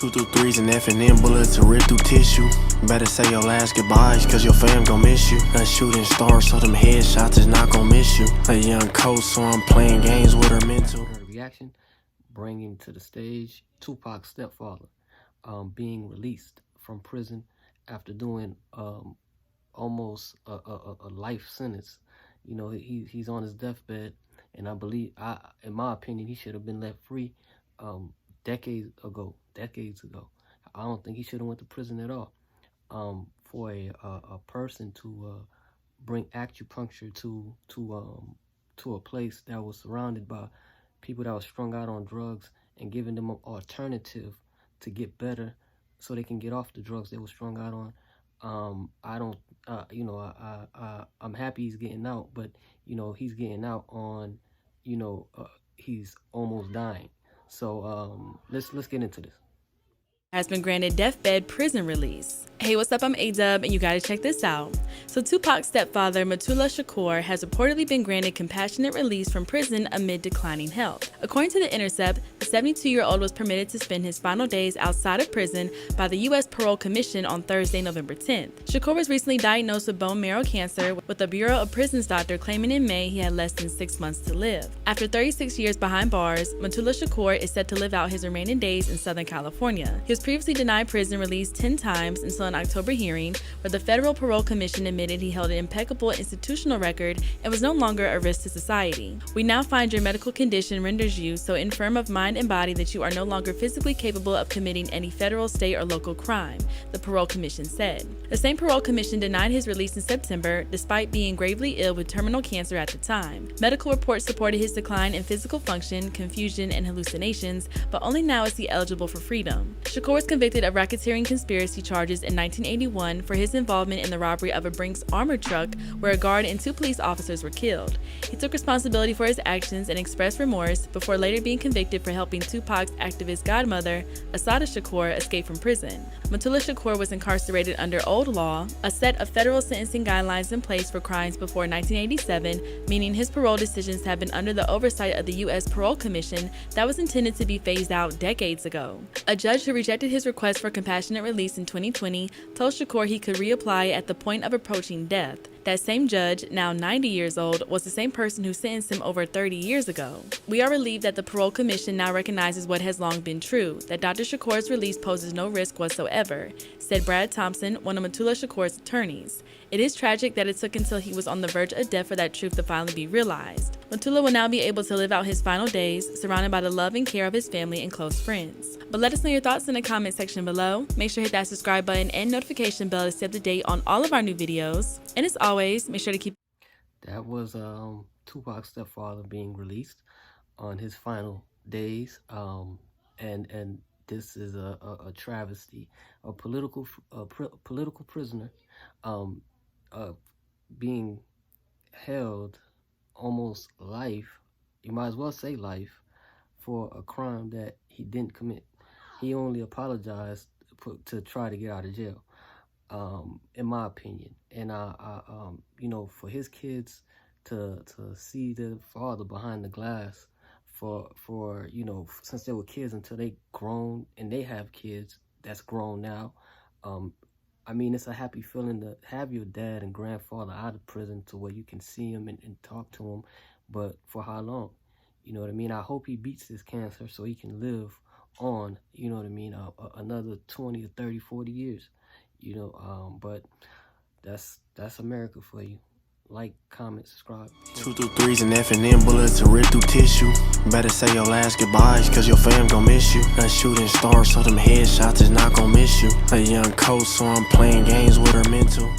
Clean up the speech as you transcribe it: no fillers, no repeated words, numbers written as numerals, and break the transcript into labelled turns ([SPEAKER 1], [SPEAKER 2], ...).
[SPEAKER 1] 2 through 3s and F and N bullets to rip through tissue. Better say your last goodbyes, cause your fam gon' miss you. A shooting star, so them headshots is not gon' miss you. A young coach, so I'm playing games with her mental.
[SPEAKER 2] Reaction, bringing to the stage Tupac's stepfather, being released from prison after doing almost a life sentence. You know, he's on his deathbed, and I believe, in my opinion, he should have been let free decades ago. I don't think he should have went to prison at all. For a person to bring acupuncture to a place that was surrounded by people that were strung out on drugs and giving them an alternative to get better so they can get off the drugs they were strung out on. I don't, you know, I'm happy he's getting out, but, you know, he's getting out on, you know, he's almost dying. So let's get into this.
[SPEAKER 3] Has been granted deathbed prison release. Hey, what's up? I'm A-Dub, and you gotta check this out. So Tupac's stepfather, Mutula Shakur, has reportedly been granted compassionate release from prison amid declining health. According to The Intercept, the 72-year-old was permitted to spend his final days outside of prison by the U.S. Parole Commission on Thursday, November 10th. Shakur was recently diagnosed with bone marrow cancer, with the Bureau of Prisons doctor claiming in May he had less than 6 months to live. After 36 years behind bars, Mutula Shakur is set to live out his remaining days in Southern California. He was previously denied prison release 10 times until an October hearing, where the Federal Parole Commission admitted he held an impeccable institutional record and was no longer a risk to society. We now find your medical condition renders you so infirm of mind and body that you are no longer physically capable of committing any federal, state, or local crime, the Parole Commission said. The same Parole Commission denied his release in September, despite being gravely ill with terminal cancer at the time. Medical reports supported his decline in physical function, confusion, and hallucinations, but only now is he eligible for freedom. Shakur was convicted of racketeering conspiracy charges in 1981 for his involvement in the robbery of a Brinks armored truck where a guard and 2 police officers were killed. He took responsibility for his actions and expressed remorse before later being convicted for helping Tupac's activist godmother, Assata Shakur, escape from prison. Mutula Shakur was incarcerated under old law, a set of federal sentencing guidelines in place for crimes before 1987, meaning his parole decisions have been under the oversight of the U.S. Parole Commission that was intended to be phased out decades ago. A judge who rejected his request for compassionate release in 2020 told Shakur he could reapply at the point of approaching death. That same judge, now 90 years old, was the same person who sentenced him over 30 years ago. We are relieved that the Parole Commission now recognizes what has long been true, that Dr. Shakur's release poses no risk whatsoever, said Brad Thompson, one of Mutula Shakur's attorneys. It is tragic that it took until he was on the verge of death for that truth to finally be realized. Mutula will now be able to live out his final days, surrounded by the love and care of his family and close friends. But let us know your thoughts in the comment section below. Make sure to hit that subscribe button and notification bell to stay up to date on all of our new videos. And as always, make sure to keep...
[SPEAKER 2] That was Tupac's stepfather being released on his final days. And this is a travesty. A political prisoner being held almost life, you might as well say life, for a crime that he didn't commit. He only apologized to try to get out of jail, in my opinion. And you know, for his kids to see the father behind the glass for you know, since they were kids until they grown and they have kids that's grown now. I mean, it's a happy feeling to have your dad and grandfather out of prison to where you can see him and talk to him, but for how long? You know what I mean? I hope he beats this cancer so he can live on, you know what I mean, another 20 or 30, 40 years, you know, but that's America for you. Like, comment, subscribe.
[SPEAKER 1] 2 through 3s and F and N bullets to rip through tissue. Better say your last goodbyes, cause your fam gon' miss you. A shooting star, so them headshots is not gon' miss you. A young coach, so I'm playing games with her mental.